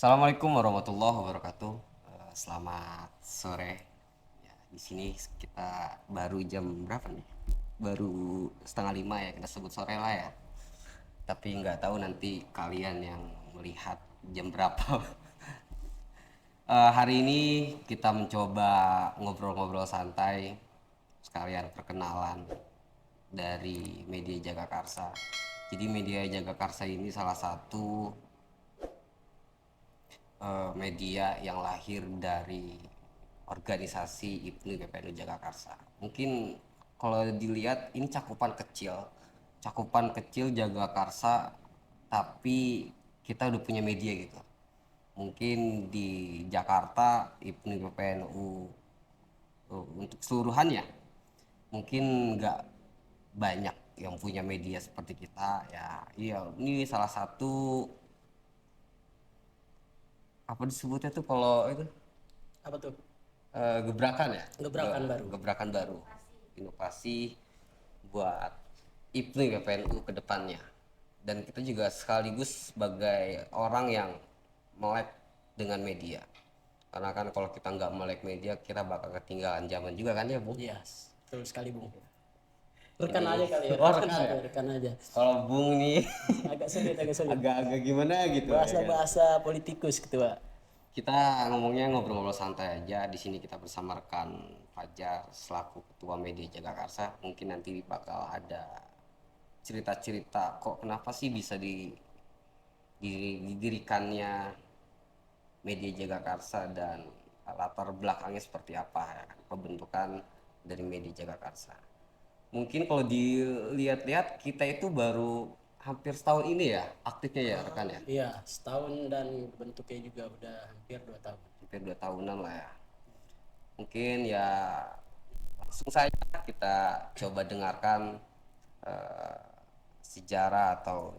Assalamualaikum warahmatullahi wabarakatuh. Selamat sore. Ya, di sini kita baru jam berapa nih? Baru setengah lima ya, kita sebut sore lah ya. Tapi nggak tahu nanti kalian yang melihat jam berapa. Hari ini kita mencoba ngobrol-ngobrol santai, sekalian perkenalan dari media Jagakarsa. Jadi media Jagakarsa ini salah satu media yang lahir dari organisasi IPNU PPNU Jagakarsa. Mungkin kalau dilihat ini cakupan kecil Jagakarsa, tapi kita udah punya media gitu. Mungkin di Jakarta IPNU PPNU untuk keseluruhannya mungkin nggak banyak yang punya media seperti kita ya. Iya, ini salah satu apa disebutnya tuh kalau itu Apa tuh? gebrakan ya, Gebrakan baru. gebrakan baru, inovasi buat IPNU ya PNU ke depannya. Dan kita juga sekaligus sebagai orang yang melek dengan media, karena kan kalau kita nggak melek media kita bakal ketinggalan zaman juga kan ya Bung. Yes, betul sekali Bung. Rekan Ini aja kali ya, oh rekan rekan aja, ya, rekan aja. kalau Bung nih Agak sulit, agak sulit. agak-agak gimana gitu ya kan. Bahasa-bahasa politikus ketua. Kita ngomongnya ngobrol-ngobrol santai aja. Di sini kita bersama rekan Fajar selaku Ketua Media Jagakarsa. Mungkin nanti bakal ada cerita-cerita kok kenapa sih bisa didirikannya Media Jagakarsa dan latar belakangnya seperti apa ya kan, pembentukan dari Media Jagakarsa. Mungkin kalau dilihat-lihat kita itu baru hampir setahun ini ya aktifnya ya rekan ya. Iya, setahun dan bentuknya juga udah hampir 2 tahun. Hampir 2 tahunan lah ya. Mungkin ya langsung saja kita coba dengarkan eh, sejarah atau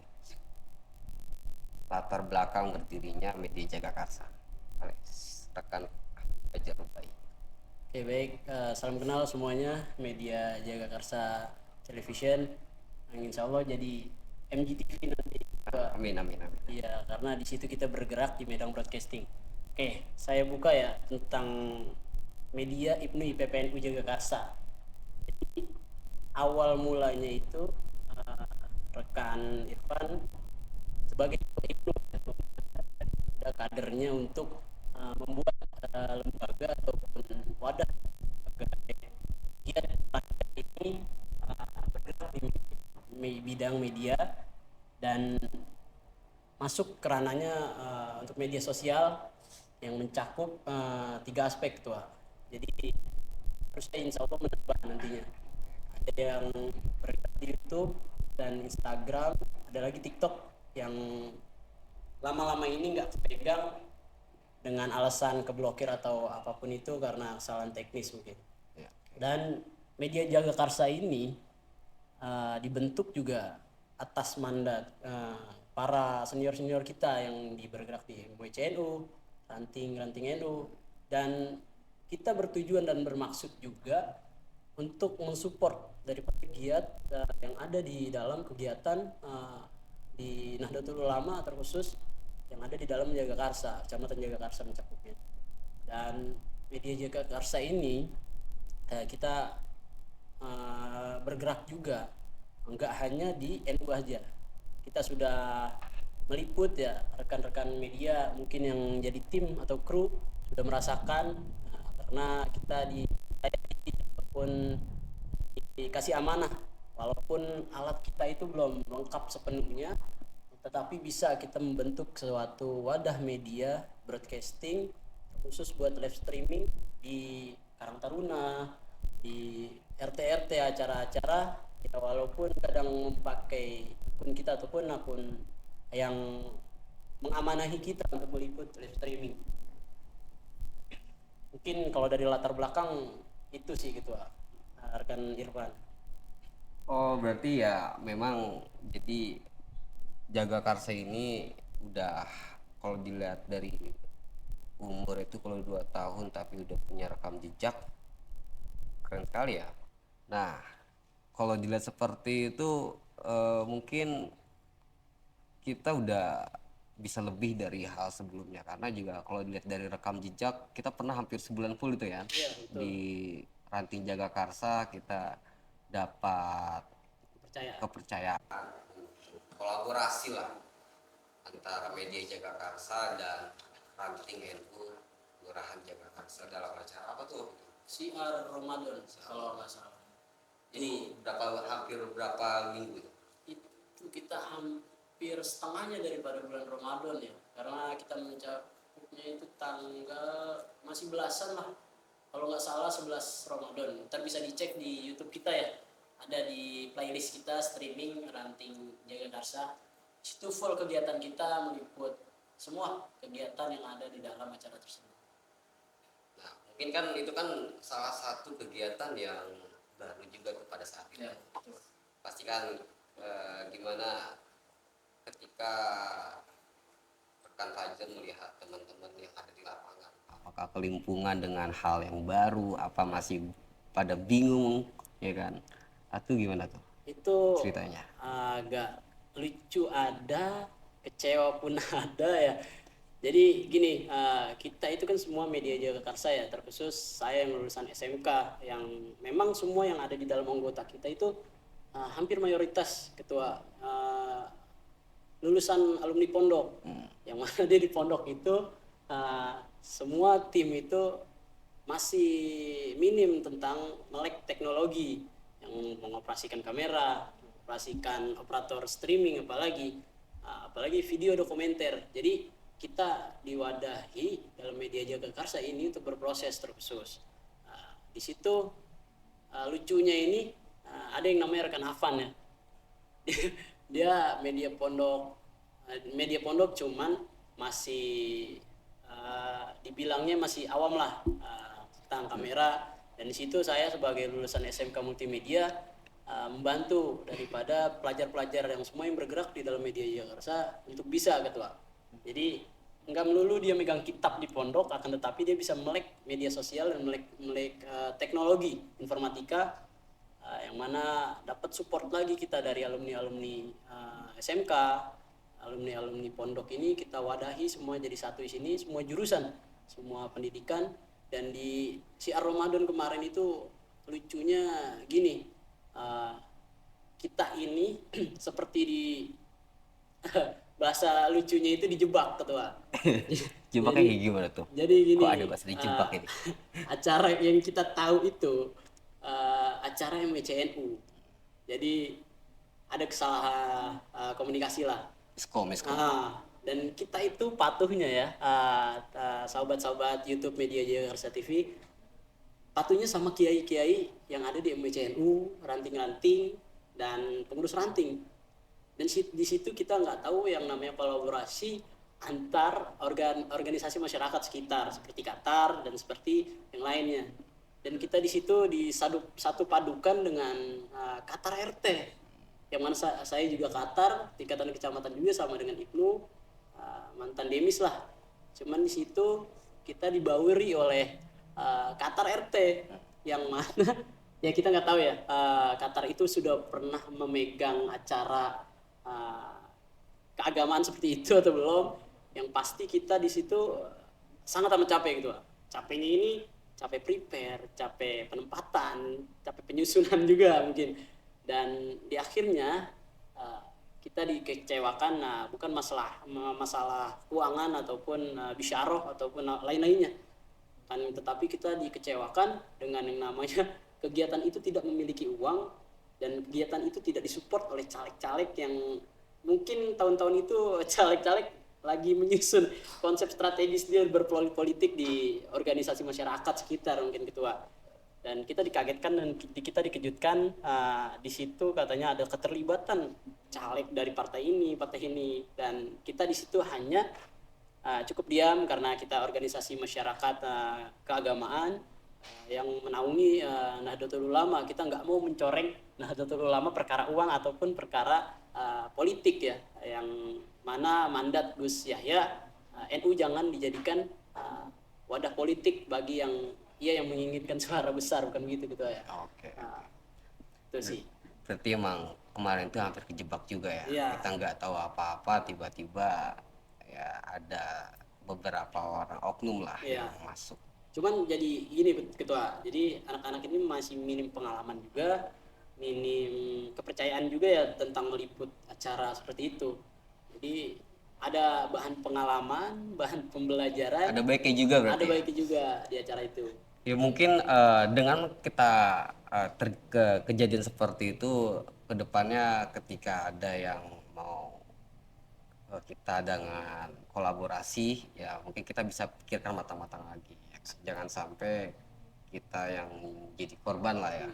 latar belakang berdirinya Media Jagakarsa. Rekan Fajar Rubai. Oke baik, salam kenal semuanya media Jagakarsa Television. Yang insya Allah jadi MGTV nanti. Amin amin amin. Iya, karena di situ kita bergerak di bidang broadcasting. Oke, saya buka ya tentang media IPNU IPPNU Jagakarsa. Jadi awal mulanya itu eh, rekan Irfan sebagai ketua IPNU ada kadernya untuk membuat lembaga ataupun wadah sebagai giat ini bergerak di bidang media dan masuk ke ranahnya untuk media sosial yang mencakup 3 aspek tua. Jadi harusnya insya Allah menambah nantinya. Ada yang bergerak di YouTube dan Instagram, ada lagi TikTok yang lama-lama ini nggak pegang dengan alasan keblokir atau apapun itu karena kesalahan teknis mungkin. Ya. Dan media Jagakarsa ini dibentuk juga atas mandat para senior-senior kita yang bergerak di MUI-CNU, ranting NU, dan kita bertujuan dan bermaksud juga untuk mensupport daripada giat yang ada di dalam kegiatan di Nahdlatul Ulama terkhusus yang ada di dalam Jagakarsa, Kecamatan Jagakarsa mencakupnya. Dan media Jagakarsa ini kita bergerak juga enggak hanya di NU aja. Kita sudah meliput ya rekan-rekan media mungkin yang jadi tim atau kru sudah merasakan karena kita ataupun dikasih amanah walaupun alat kita itu belum lengkap sepenuhnya tetapi bisa kita membentuk suatu wadah media broadcasting khusus buat live streaming di Karang Taruna, di RT-RT acara-acara ya walaupun kadang memakai akun kita ataupun akun yang mengamanahi kita untuk meliput live streaming. Mungkin kalau dari latar belakang itu sih gitu rekan Irfan. Oh berarti ya memang jadi Jagakarsa ini udah kalau dilihat dari umur itu kalau 2 tahun tapi udah punya rekam jejak keren sekali ya. Nah kalau dilihat seperti itu mungkin kita udah bisa lebih dari hal sebelumnya, karena juga kalau dilihat dari rekam jejak kita pernah hampir sebulan full itu ya Iya, betul. di Ranting Jagakarsa, kita dapat Percaya. kepercayaan, kolaborasi lah antara media Jagakarsa dan Ranting NU Kelurahan Jagakarsa dalam acara apa tuh? Siar Ramadan kalau nggak salah. Ini hampir berapa minggu itu? Itu kita hampir setengahnya daripada bulan Ramadan ya, karena kita mencapnya itu tanggal masih belasan lah, kalau nggak salah 11 Ramadan. Ntar bisa dicek di YouTube kita ya, ada di playlist kita streaming Ranting Jagakarsa. Situ full kegiatan kita, meliput semua kegiatan yang ada di dalam acara tersebut. Nah, mungkin kan itu kan salah satu kegiatan yang baru juga tuh pada saat itu. Ya, betul. Pasti kan gimana ketika rekan Fajar melihat teman-teman yang ada di lapangan, apakah kelimpungan dengan hal yang baru, apa masih pada bingung, ya kan? Atau gimana tuh Itu ceritanya? agak lucu ada, kecewa pun ada ya. Jadi gini, kita itu kan semua media Jagakarsa ya, terkhusus saya yang lulusan SMK, yang memang semua yang ada di dalam anggota kita itu hampir mayoritas ketua lulusan alumni pondok. Yang mana dia di pondok itu semua tim itu masih minim tentang melek teknologi, yang mengoperasikan kamera, mengoperasikan operator streaming, apalagi video dokumenter. Jadi kita diwadahi dalam media Jagakarsa ini untuk berproses terkhusus. Di situ lucunya ini ada yang namanya rekan Afan ya. Dia media pondok cuman masih dibilangnya masih awam lah tentang kamera, dan di situ saya sebagai lulusan SMK Multimedia membantu daripada pelajar-pelajar yang semua yang bergerak di dalam media Jagakarsa untuk bisa ketua. Jadi nggak melulu dia megang kitab di pondok, akan tetapi dia bisa melek media sosial dan melek teknologi informatika, yang mana dapat support lagi kita dari alumni SMK, alumni pondok ini kita wadahi semua jadi satu di sini, semua jurusan, semua pendidikan. Dan di Siar Ramadan kemarin itu lucunya gini, kita ini seperti di bahasa lucunya itu dijebak ketua. Jebaknya kayak gimana tuh? Jadi gini, Kok ada bahasa dijebak ini? acara yang kita tahu itu acara MWCNU. Jadi ada kesalahan komunikasi lah. Miskom. Dan kita itu patuhnya ya, sahabat-sahabat YouTube media Jagakarsa TV, patuhnya sama kiai-kiai yang ada di MWCNU, ranting-ranting, dan pengurus ranting. Dan di situ kita nggak tahu yang namanya kolaborasi antar organisasi masyarakat sekitar seperti Qatar dan seperti yang lainnya. Dan kita di situ satu padukan dengan Qatar RT, yang mana saya juga Qatar tingkatan kecamatan juga sama dengan Ibnu, mantan demis lah. Cuman di situ kita dibauri oleh Qatar RT, yang mana ya kita nggak tahu ya, Qatar itu sudah pernah memegang acara keagamaan seperti itu atau belum. Yang pasti kita di situ sangat amat capek gitu. Capeknya ini capek prepare, capek penempatan, capek penyusunan juga mungkin. Dan di akhirnya kita dikecewakan, bukan masalah keuangan ataupun bisyarah ataupun lain-lainnya kan, tetapi kita dikecewakan dengan yang namanya kegiatan itu tidak memiliki uang, dan kegiatan itu tidak disupport oleh caleg-caleg yang mungkin tahun-tahun itu caleg-caleg lagi menyusun konsep strategis dia berpolitik di organisasi masyarakat sekitar mungkin ketua. Dan kita dikagetkan dan kita dikejutkan, di situ katanya ada keterlibatan caleg dari partai ini, dan kita di situ hanya cukup diam karena kita organisasi masyarakat keagamaan yang menaungi Nahdlatul Ulama. Kita nggak mau mencoreng Nahdlatul Ulama perkara uang ataupun perkara politik ya, yang mana mandat Gus Yahya, NU jangan dijadikan wadah politik bagi yang menginginkan suara besar, bukan begitu gitu ya. Oke. Itu sih. Berarti emang kemarin tuh hampir kejebak juga ya. Iya. Kita nggak tahu apa-apa, tiba-tiba ya ada beberapa orang oknum lah Iya. yang masuk. Cuman jadi gini ketua, jadi anak-anak ini masih minim pengalaman juga, minim kepercayaan juga ya tentang meliput acara seperti itu. Jadi ada bahan pengalaman, bahan pembelajaran, Ada baiknya juga ada berarti ya. baiknya juga di acara itu. Ya mungkin dengan kita kejadian seperti itu kedepannya ketika ada yang mau kita dengan kolaborasi ya mungkin kita bisa pikirkan matang-matang lagi ya kan? Jangan sampai kita yang jadi korban lah ya.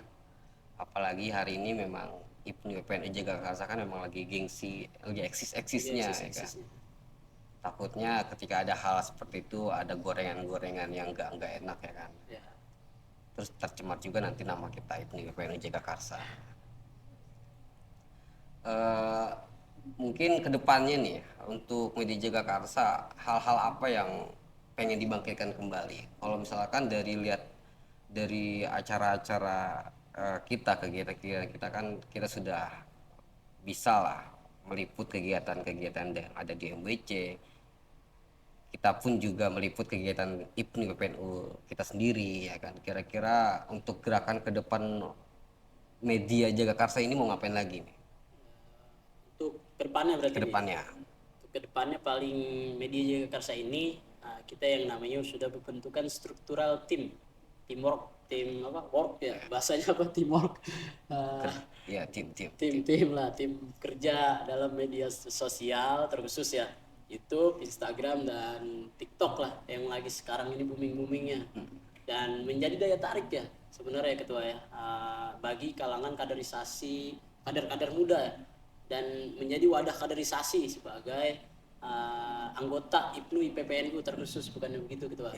Apalagi hari ini memang IPNU PNI Jagakarsa kan memang lagi gengsi, lagi Jadi eksis-eksisnya ya kan. eksis-eksisnya. Takutnya ketika ada hal seperti itu ada gorengan-gorengan yang enggak enak ya kan. Ya. Terus tercemar juga nanti nama kita IPNU PNI Jagakarsa. Eh, Mungkin kedepannya nih untuk media Jagakarsa hal-hal apa yang pengen dibangkitkan kembali kalau misalkan dari lihat dari acara-acara kita kegiatan-kegiatan kita kan kita sudah bisa lah meliput kegiatan-kegiatan yang ada di MWC, kita pun juga meliput kegiatan IPNU PPNU kita sendiri ya kan. Kira-kira untuk gerakan ke depan media Jagakarsa ini mau ngapain lagi nih Untuk kedepannya berarti ke nih. depannya? Untuk kedepannya paling media Jagakarsa ini kita yang namanya sudah berbentukan struktural teamwork, tim apa work ya bahasanya apa teamwork. Eh, Ya tim-tim. tim-tim lah, tim kerja dalam media sosial terkhusus ya YouTube, Instagram dan TikTok lah yang lagi sekarang ini booming-boomingnya dan menjadi daya tarik ya sebenarnya ketua ya bagi kalangan kaderisasi kader-kader muda ya, dan menjadi wadah kaderisasi sebagai anggota IPNU IPPNU terkhusus bukan begitu ketua.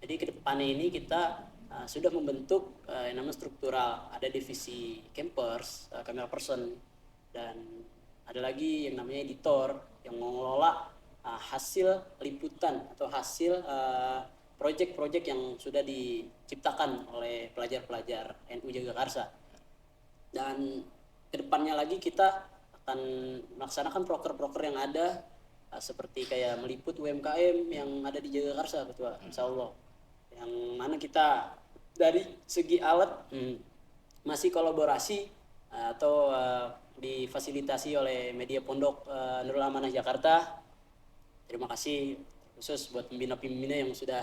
Jadi kedepannya ini kita sudah membentuk yang namanya struktural, ada divisi campers, camera person, dan ada lagi yang namanya editor yang mengelola hasil liputan atau hasil proyek-proyek yang sudah diciptakan oleh pelajar-pelajar NU Jagakarsa. Dan kedepannya lagi kita akan melaksanakan proker-proker yang ada seperti kayak meliput UMKM yang ada di Jagakarsa ketua, insya Allah, yang mana kita dari segi alat masih kolaborasi atau difasilitasi oleh media Pondok Nurul Amanah Jakarta. Terima kasih khusus buat pembina-pembina yang sudah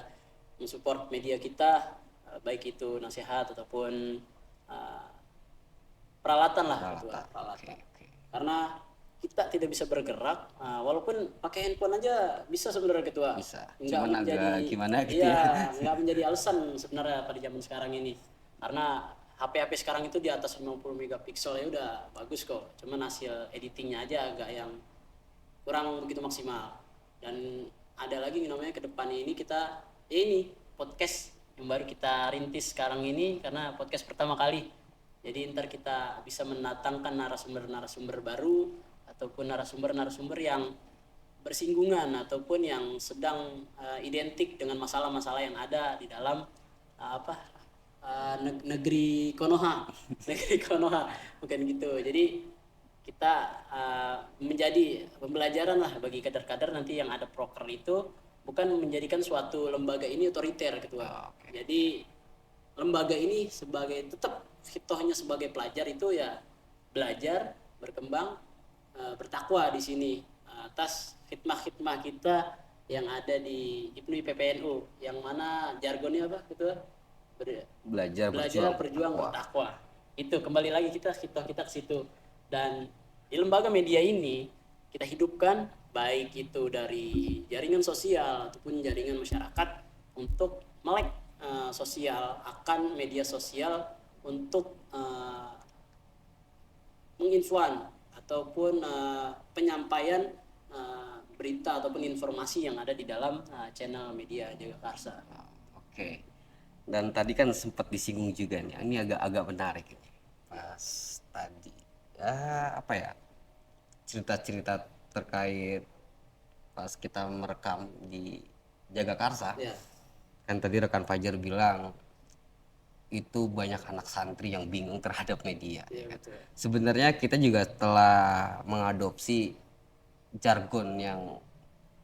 mensupport media kita, baik itu nasihat ataupun peralatan lah ketua, peralatan. Karena kita tidak bisa bergerak, walaupun pakai handphone aja bisa sebenarnya ketua. Bisa. Nggak Cuman menjadi, agak gimana gitu iya, ya. nggak menjadi alasan sebenarnya pada zaman sekarang ini. Karena HP-HP sekarang itu di atas 50 megapiksel ya udah bagus kok. Cuman hasil editingnya aja agak yang kurang begitu maksimal. Dan ada lagi yang namanya ke depannya ini kita ini podcast yang baru kita rintis sekarang ini karena podcast pertama kali. Jadi ntar kita bisa mendatangkan narasumber-narasumber baru ataupun narasumber-narasumber yang bersinggungan ataupun yang sedang identik dengan masalah-masalah yang ada di dalam negeri Konoha. Negeri Konoha bukan gitu. Jadi kita menjadi pembelajaran lah bagi kader-kader nanti yang ada proker itu, bukan menjadikan suatu lembaga ini otoriter ketua. Jadi lembaga ini sebagai tetap hitohnya sebagai pelajar itu ya belajar, berkembang, bertakwa di sini atas khidmah-khidmah kita yang ada di IPNU IPPNU yang mana jargonnya apa ketua? Belajar Berjuang bertakwa. Itu kembali lagi kita ke situ. Dan di lembaga media ini kita hidupkan baik itu dari jaringan sosial ataupun jaringan masyarakat untuk melek sosial akan media sosial untuk menginfuan ataupun penyampaian berita ataupun informasi yang ada di dalam channel media Jagakarsa. Oke. Dan tadi kan sempat disinggung juga nih. Ini agak menarik ini. Pas tadi apa ya? Cerita-cerita terkait pas kita merekam di Jagakarsa. Ya. Kan tadi rekan Fajar bilang itu banyak anak santri yang bingung terhadap media. Ya, kan? betul. Sebenarnya kita juga telah mengadopsi jargon yang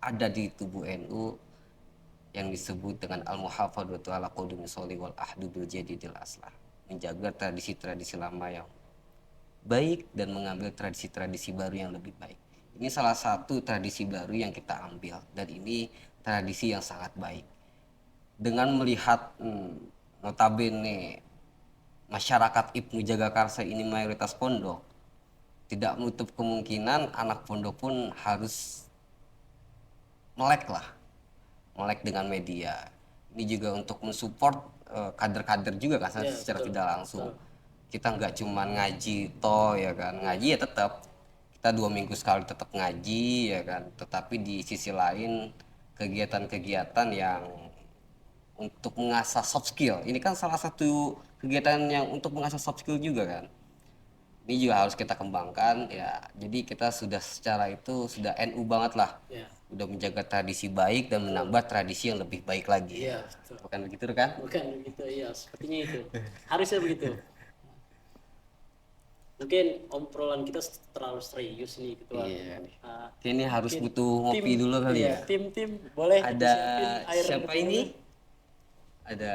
ada di tubuh NU yang disebut dengan al-muhafadzatu ala qudumi sholih wal ahdu bil jadidil aslah, menjaga tradisi-tradisi lama yang baik dan mengambil tradisi-tradisi baru yang lebih baik. Ini salah satu tradisi baru yang kita ambil dan ini tradisi yang sangat baik. Dengan melihat notabene masyarakat Ibnu Jagakarsa ini mayoritas pondok, tidak menutup kemungkinan anak pondok pun harus melek lah, melek dengan media. Ini juga untuk mensupport kader-kader juga kan Ya, secara betul, tidak langsung. betul. Kita nggak cuman ngaji toh ya kan, ngaji ya tetap kita 2 minggu sekali tetap ngaji ya kan, tetapi di sisi lain kegiatan-kegiatan yang untuk mengasah soft skill ini kan salah satu kegiatan yang untuk mengasah soft skill juga kan, ini juga harus kita kembangkan ya. Jadi kita sudah secara itu sudah NU banget lah, Ya, udah menjaga tradisi baik dan menambah tradisi yang lebih baik lagi, iya betul. bukan begitu kan? Bukan begitu, iya sepertinya itu. Harusnya begitu. Mungkin obrolan kita terlalu serius nih ketua. Iya. Ah, Ini harus mungkin butuh ngopi dulu kali iya, ya. tim boleh Ada disiapin air siapa ketuanya. ini? Ada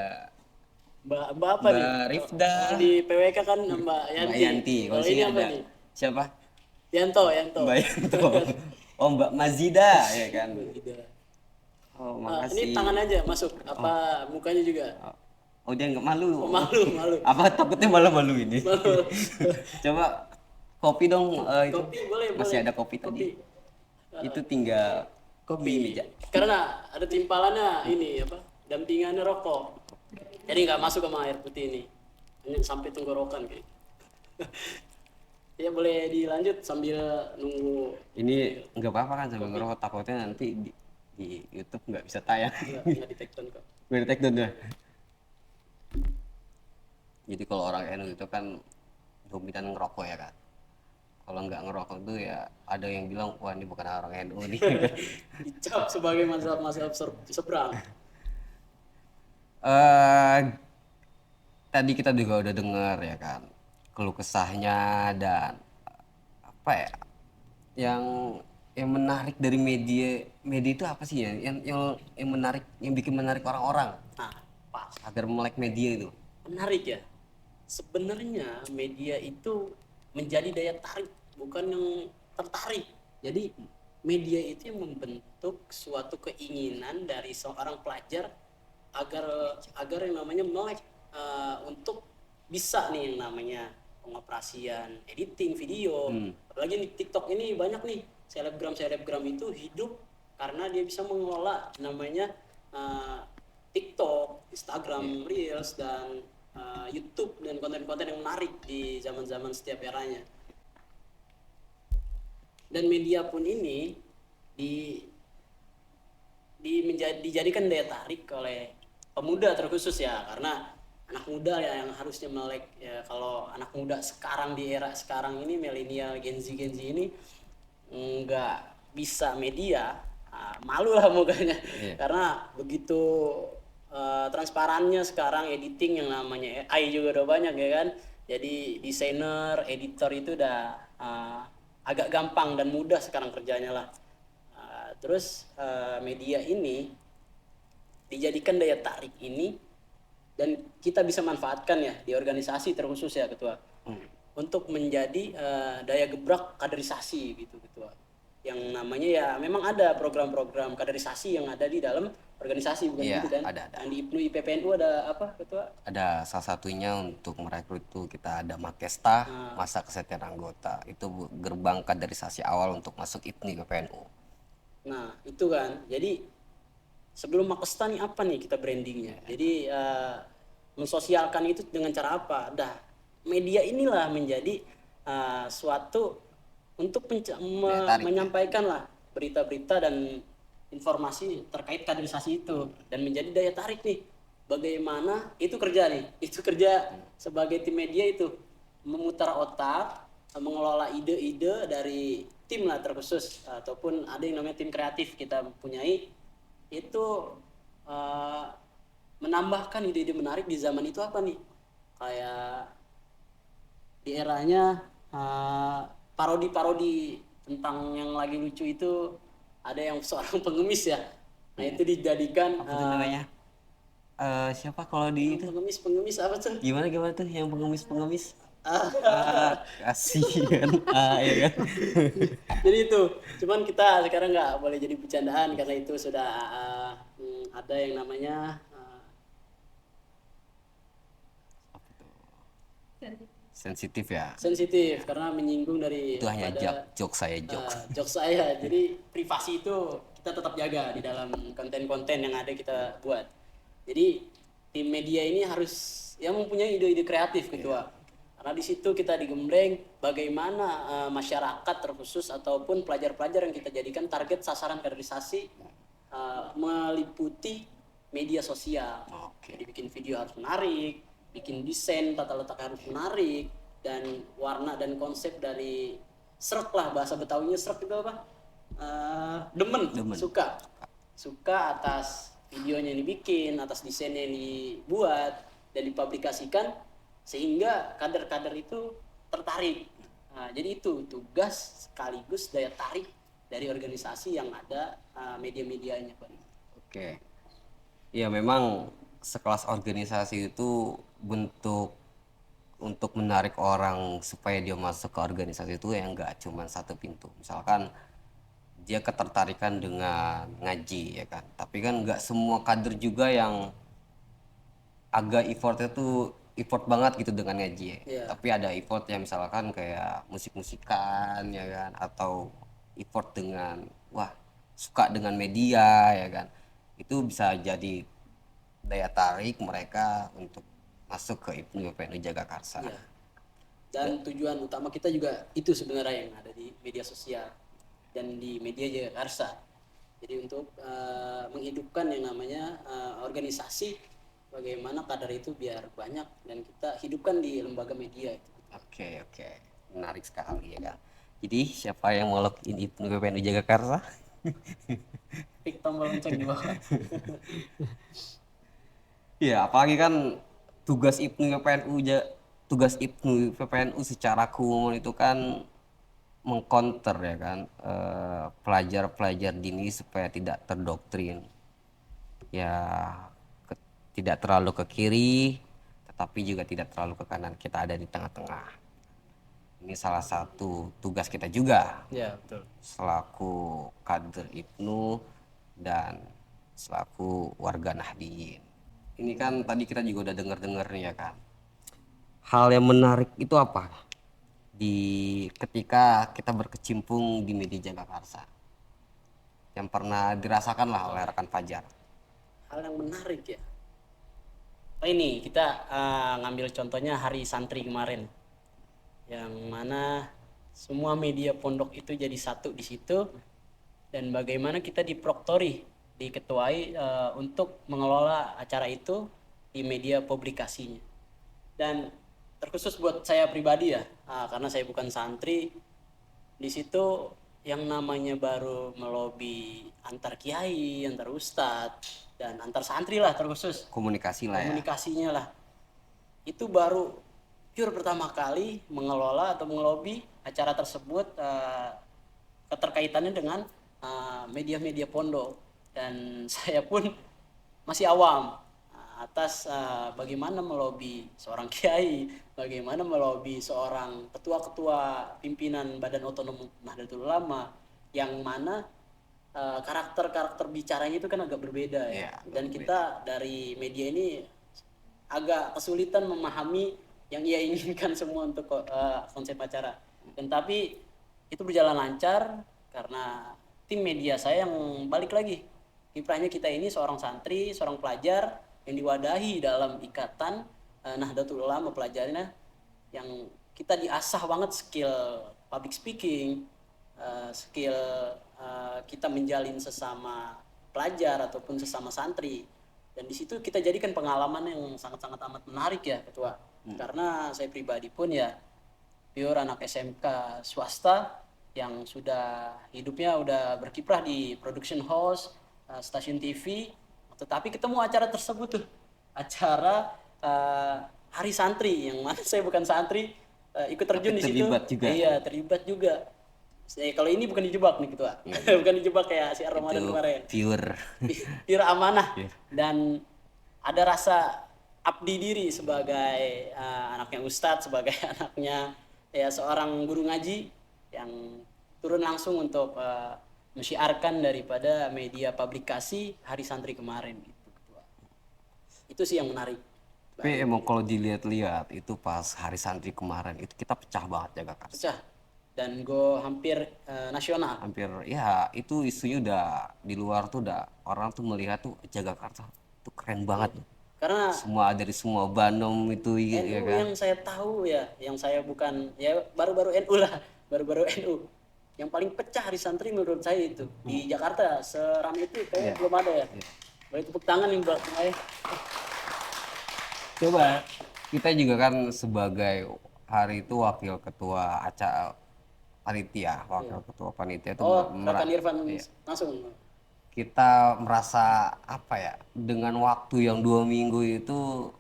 Mbak apa nih? Mbak Rifda, Kalau di PWK kan Mbak Mbak Yanti. Yanti. Kalau Kalau sini ini apa ada nih? siapa? Yanto. Mbak Yanto. Oh, Mbak Mazida ya kan. Oh, Ini makasih. tangan aja masuk. Apa mukanya juga? Oh, dia nggak malu. Oh, malu. Apa takutnya malah malu ini? Malu. Coba kopi dong. Itu Kopi boleh, masih boleh. ada kopi tadi. Kopi. Itu tinggal Kopi. di meja. Karena ada timpalannya ini apa? Dampingannya rokok. Jadi nggak masuk sama air putih ini. Hanya sampai tenggorokan kayak. Ya boleh dilanjut sambil nunggu. Ini nggak apa-apa kan sambil ngerokok, takutnya nanti di YouTube nggak bisa tayang. Nggak di-take down kok. Biar take down ya. Jadi kalau orang NU itu kan dominan ngerokok ya kan. Kalau nggak ngerokok tuh ya ada yang bilang wah ini bukan orang NU nih. Dicap sebagai mazhab seberang. Tadi kita juga udah dengar ya kan keluh kesahnya dan apa ya yang menarik dari media itu apa sih ya yang menarik, yang bikin menarik orang-orang Nah, pas. agar melek media itu. Menarik ya. Sebenarnya media itu menjadi daya tarik, bukan yang tertarik. Jadi media itu yang membentuk suatu keinginan dari seorang pelajar agar yang namanya melek untuk bisa nih yang namanya pengoperasian editing video. Apalagi di TikTok ini banyak nih selebgram itu hidup karena dia bisa mengelola namanya TikTok, Instagram Reels dan YouTube dan konten-konten yang menarik di zaman-zaman setiap eranya. Dan media pun ini dijadikan daya tarik oleh pemuda terkhusus ya, karena anak muda ya yang harusnya melek ya. Kalau anak muda sekarang di era sekarang ini milenial Gen Z ini nggak bisa media, malu lah mukanya. Karena begitu transparannya sekarang editing yang namanya AI juga udah banyak ya kan. Jadi desainer, editor itu udah agak gampang dan mudah sekarang kerjanya lah. Terus media ini dijadikan daya tarik ini dan kita bisa manfaatkan ya di organisasi terkhusus ya ketua untuk menjadi daya gebrak kaderisasi gitu ketua, yang namanya ya memang ada program-program kaderisasi yang ada di dalam organisasi bukan Iya, gitu kan. ada. Yang di IPNU IPPNU ada apa ketua? Ada salah satunya untuk merekrut itu kita ada Makesta, masa kesetiaan anggota. Itu gerbang kaderisasi awal untuk masuk IPNI PPNU. Nah itu kan, jadi sebelum Makesta nih apa nih kita brandingnya? Jadi mensosialkan itu dengan cara apa? Dah media inilah menjadi suatu untuk menyampaikan lah berita-berita dan informasi terkait kaderisasi itu dan menjadi daya tarik nih. Bagaimana itu kerja nih? Itu kerja sebagai tim media itu memutar otak, mengelola ide-ide dari tim lah terkhusus ataupun ada yang namanya tim kreatif kita punyai itu menambahkan ide-ide menarik di zaman itu apa nih? Kayak di eranya parodi-parodi tentang yang lagi lucu itu ada yang seorang pengemis ya. Nah itu dijadikan Apa tuh namanya? Siapa kalau di itu? pengemis apa tuh? Gimana gimana tuh yang pengemis-pengemis? Ah, Kasihan. Ya kan? jadi itu, cuman kita sekarang nggak boleh jadi bercandaan karena itu sudah ada yang namanya Sensitif ya. sensitif karena menyinggung dari Itu hanya pada joke saya joke. jokes saya. Jadi privasi itu kita tetap jaga di dalam konten-konten yang ada kita buat. Jadi tim media ini harus yang mempunyai ide-ide kreatif ketua. Karena di situ kita digembleng bagaimana masyarakat terkhusus ataupun pelajar-pelajar yang kita jadikan target sasaran kaderisasi meliputi media sosial. Oke. Jadi bikin video harus menarik, bikin desain tata letak harus menarik, dan warna dan konsep dari srek lah, bahasa Betawinya srek itu apa? Demen, suka atas videonya yang dibikin, atas desainnya yang dibuat dan dipublikasikan sehingga kader-kader itu tertarik. Nah, jadi itu tugas sekaligus daya tarik dari organisasi yang ada media-medianya, Pak. Oke. Ya memang sekelas organisasi itu bentuk untuk menarik orang supaya dia masuk ke organisasi itu ya nggak cuma satu pintu. Misalkan dia ketertarikan dengan ngaji ya kan. Tapi kan nggak semua kader juga yang agak effortnya tuh effort banget gitu dengan ngaji ya. Iya. Tapi ada effort yang misalkan kayak musik-musikan ya kan, atau effort dengan wah suka dengan media ya kan. Itu bisa jadi daya tarik mereka untuk masuk ke IPNU PNU Jagakarsa. Iya. Dan tujuan utama kita juga itu sebenarnya yang ada di media sosial dan di media Jagakarsa. Jadi untuk menghidupkan yang namanya organisasi, bagaimana kader itu biar banyak dan kita hidupkan di lembaga media itu. Oke, oke. Menarik sekali ya kan. Jadi siapa yang mau login IPNU PNU Jagakarsa? Klik tombol lonceng di bawah. Iya, apalagi kan tugas IPNU PPNU tugas IPNU PPNU secara keumuman itu kan mengcounter ya kan pelajar-pelajar dini supaya tidak terdoktrin. Ya tidak terlalu ke kiri tetapi juga tidak terlalu ke kanan. Kita ada di tengah-tengah. Ini salah satu tugas kita juga Ya, betul. selaku kader IPNU dan selaku warga Nahdien. Ini kan tadi kita juga udah denger-denger nih ya kan. Hal yang menarik itu apa? Di ketika kita berkecimpung di media Jagakarsa. Yang pernah dirasakan lah oleh rekan Fajar. Hal yang menarik ya. Oh ini kita ngambil contohnya Hari Santri kemarin, yang mana semua media pondok itu jadi satu di situ, dan bagaimana kita diproktori, diketuai untuk mengelola acara itu di media publikasinya. Dan terkhusus buat saya pribadi ya, karena saya bukan santri, di situ yang namanya baru melobi antar kiai, antar ustadz, dan antar santri lah terkhusus. Komunikasi lah ya. Komunikasinya lah. Itu baru pure pertama kali mengelola atau mengelobi acara tersebut keterkaitannya dengan media-media pondok. Dan saya pun masih awam atas bagaimana melobi seorang kiai, bagaimana melobi seorang ketua-ketua pimpinan Badan Otonom Nahdlatul Ulama, yang mana karakter-karakter bicaranya itu kan agak berbeda ya. Dan kita dari media ini agak kesulitan memahami yang ia inginkan semua untuk konsep acara. Dan tapi itu berjalan lancar karena tim media saya yang balik lagi. Kiprahnya kita ini seorang santri, seorang pelajar yang diwadahi dalam ikatan Nahdlatul Ulama pelajarnya, yang kita diasah banget skill public speaking, skill kita menjalin sesama pelajar ataupun sesama santri. Dan di situ kita jadikan pengalaman yang sangat-sangat amat menarik ya ketua. Karena saya pribadi pun ya pure anak SMK swasta yang sudah hidupnya udah berkiprah di production house, stasiun TV, tetapi ketemu acara tersebut tuh, acara Hari Santri yang mana saya bukan santri, ikut terjun di situ. Terlibat juga. Iya, terlibat juga. Kalau ini bukan dijebak nih ketua, bukan dijebak kayak si Ramadan Itu kemarin. pure. Pure amanah Pure. dan ada rasa abdi diri sebagai anaknya ustadz, sebagai anaknya ya seorang guru ngaji yang turun langsung untuk mensiarkan daripada media publikasi Hari Santri kemarin gitu ketua. Itu sih yang menarik. Tapi emang kalau dilihat-lihat itu pas Hari Santri kemarin itu kita pecah banget Jagakarsa. Pecah dan go hampir nasional. Hampir ya itu isunya udah di luar tuh udah orang tuh melihat tuh Jagakarsa tuh keren banget tuh. Karena Semua dari semua Bandung itu ya NU kan. yang saya tahu ya, yang saya bukan ya baru-baru NU lah, baru-baru NU. Yang paling pecah Hari Santri menurut saya itu di Jakarta seramai itu Iya. kayak belum ada ya. Boleh tepuk tangan nih buat saya. Coba kita juga kan sebagai hari itu wakil ketua acara panitia, wakil ketua panitia itu Oh, rekan Irfan langsung. kita merasa apa ya dengan waktu yang 2 minggu itu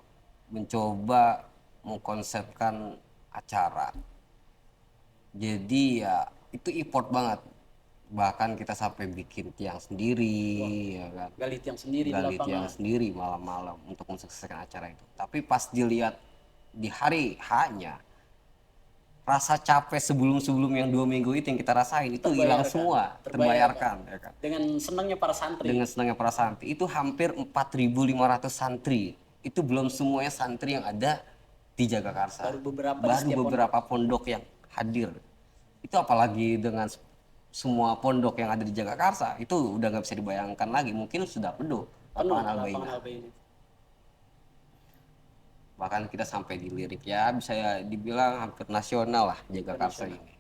mencoba mengkonsepkan acara. Jadi ya itu effort banget. Bahkan kita sampai bikin tiang sendiri, ya kan. Gali tiang sendiri di Gali tiang lapangan. sendiri malam-malam untuk mensukseskan acara itu. Tapi pas dilihat di hari H-nya, rasa capek sebelum-sebelum yang 2 minggu itu yang kita rasain itu hilang semua, terbayarkan, ya kan. Dengan senangnya para santri. Dengan senangnya para santri itu hampir 4.500 santri. Itu belum semuanya santri yang ada di Jagakarsa. Baru beberapa di Baru setiap beberapa pondok yang hadir. Itu apalagi dengan semua pondok yang ada di Jagakarsa itu udah nggak bisa dibayangkan lagi, mungkin sudah penuh Penuh lapangan lapangan Al-Bainah. Al-Bainah. Bahkan kita sampai dilirik ya bisa dibilang hampir nasional lah Jagakarsa ini.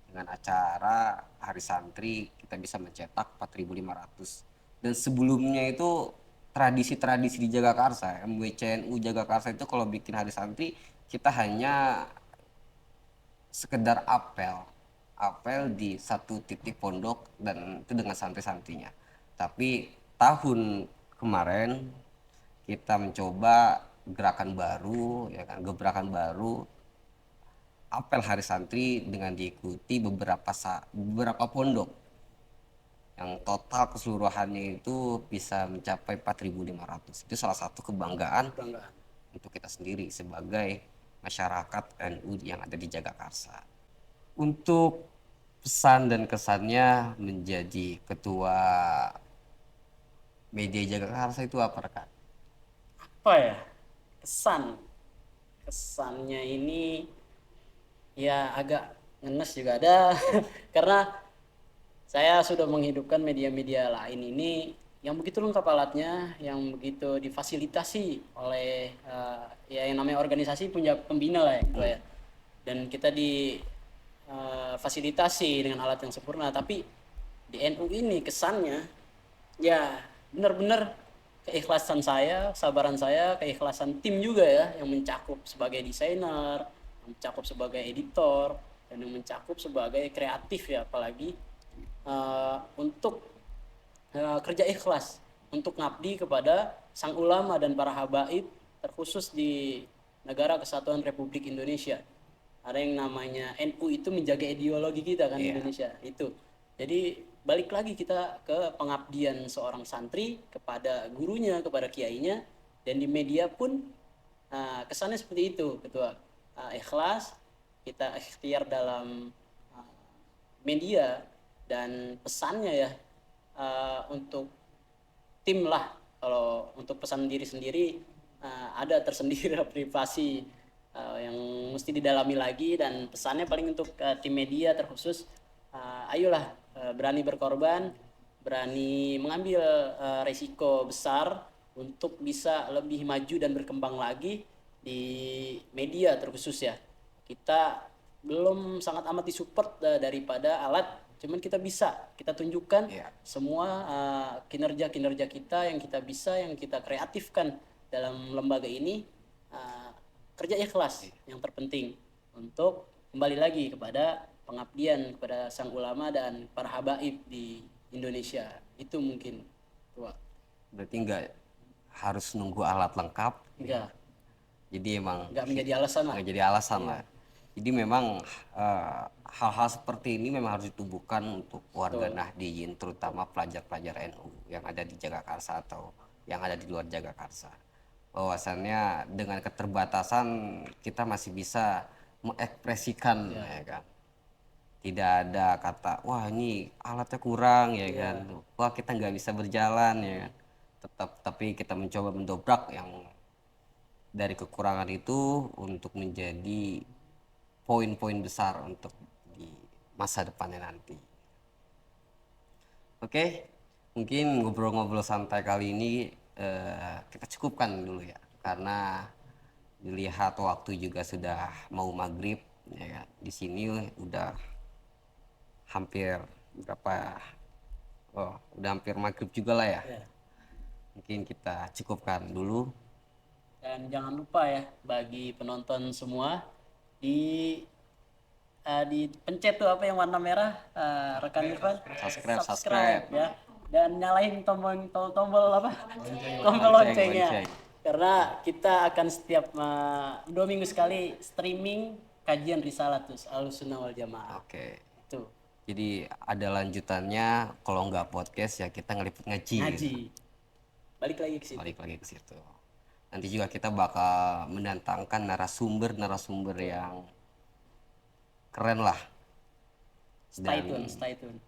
Dengan acara Hari Santri kita bisa mencetak 4.500. Dan sebelumnya itu tradisi-tradisi di Jagakarsa, MWCNU Jagakarsa itu kalau bikin Hari Santri kita hanya sekedar apel di satu titik pondok dan itu dengan santri-santrinya. Tapi tahun kemarin kita mencoba gerakan baru, ya kan, gebrakan baru, apel Hari Santri dengan diikuti beberapa pondok yang total keseluruhannya itu bisa mencapai 4.500. Itu salah satu kebanggaan untuk kita sendiri sebagai masyarakat NU yang ada di Jagakarsa. Untuk pesan dan kesannya menjadi ketua media Jagakarsa itu apa rekan? Apa ya? Kesannya ini ya agak ngenes juga ada karena saya sudah menghidupkan media-media lain ini yang begitu lengkap alatnya, yang begitu difasilitasi oleh ya yang namanya organisasi punya pembina lah ya, gitu ya. Dan kita fasilitasi dengan alat yang sempurna, tapi di NU ini kesannya ya benar-benar keikhlasan saya, kesabaran saya, keikhlasan tim juga ya yang mencakup sebagai desainer, yang mencakup sebagai editor, dan yang mencakup sebagai kreatif ya, apalagi untuk kerja ikhlas untuk ngabdi kepada sang ulama dan para habaib terkhusus di negara Kesatuan Republik Indonesia. Ada yang namanya NU itu menjaga ideologi kita kan, Indonesia itu. Jadi balik lagi kita ke pengabdian seorang santri kepada gurunya, kepada kiainya, dan di media pun kesannya seperti itu, ketua. Ikhlas, kita ikhtiar dalam media, dan pesannya ya untuk tim lah. Kalau untuk pesan diri sendiri ada tersendiri privasi yang mesti didalami lagi, dan pesannya paling untuk tim media terkhusus ayolah berani berkorban, berani mengambil resiko besar untuk bisa lebih maju dan berkembang lagi di media terkhusus ya. Kita belum sangat amat disupport daripada alat, cuman kita bisa kita tunjukkan semua kinerja-kinerja kita yang kita bisa, yang kita kreatifkan dalam lembaga ini, kerja ikhlas yang terpenting untuk kembali lagi kepada pengabdian kepada sang ulama dan para habaib di Indonesia. Itu mungkin tua. Berarti nggak harus nunggu alat lengkap. Enggak. Jadi emang Enggak menjadi alasan lah. nggak jadi alasan lah. Jadi memang hal-hal seperti ini memang harus ditumbuhkan untuk warga Nahdliyin, terutama pelajar-pelajar NU yang ada di Jagakarsa atau yang ada di luar Jagakarsa. Bahwasannya dengan keterbatasan kita masih bisa mengekspresikan, ya kan. Tidak ada kata, wah ini alatnya kurang, ya kan. Wah kita nggak bisa berjalan, ya kan. Tapi kita mencoba mendobrak yang dari kekurangan itu untuk menjadi poin-poin besar untuk di masa depannya nanti. Oke, mungkin ngobrol-ngobrol santai kali ini kita cukupkan dulu ya, karena dilihat waktu juga sudah mau maghrib, ya kan. Di sini udah hampir berapa? Oh, udah hampir maghrib juga lah ya. Ya. Mungkin kita cukupkan dulu. Dan jangan lupa ya bagi penonton semua di dipencet tuh apa yang warna merah, rekan Irfan, Subscribe. ya, dan nyalain tombol apa, tombol loncengnya, karena kita akan setiap 2 minggu sekali streaming kajian risalah tuh Ahlussunnah wal Jamaah. Oke. Tuh Jadi ada lanjutannya, kalau nggak podcast ya kita ngeliput ngaji. ngaji, balik lagi ke situ. Balik lagi ke situ. Nanti juga kita bakal mendatangkan narasumber yang keren lah. Stay tune.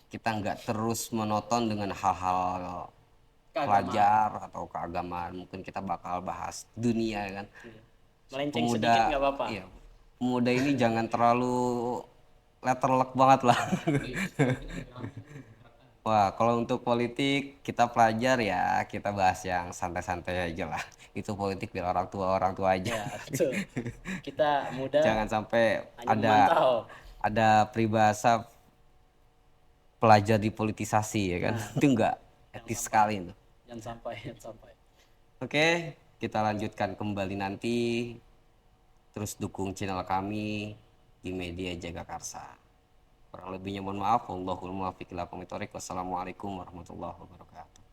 Kita nggak terus monoton dengan hal-hal Keagamaan. pelajar atau keagamaan. Mungkin kita bakal bahas dunia, kan. Melenceng sedikit nggak apa-apa. Iya, pemuda ini jangan terlalu letterlock banget lah. Wah, kalau untuk politik kita pelajar ya, kita bahas yang santai-santai aja lah. Itu politik biar orang tua aja. Ya, betul. Kita muda Jangan sampai hanya memantau. ada peribahasa pelajar dipolitisasi, ya kan. Itu enggak etis sekali itu. Jangan sampai. Oke, kita lanjutkan kembali nanti. Terus dukung channel kami di media Jagakarsa. Kurang lebihnya mohon maaf. Wallahul muwaffiq ila aqwamit thoriq. Wassalamualaikum warahmatullahi wabarakatuh.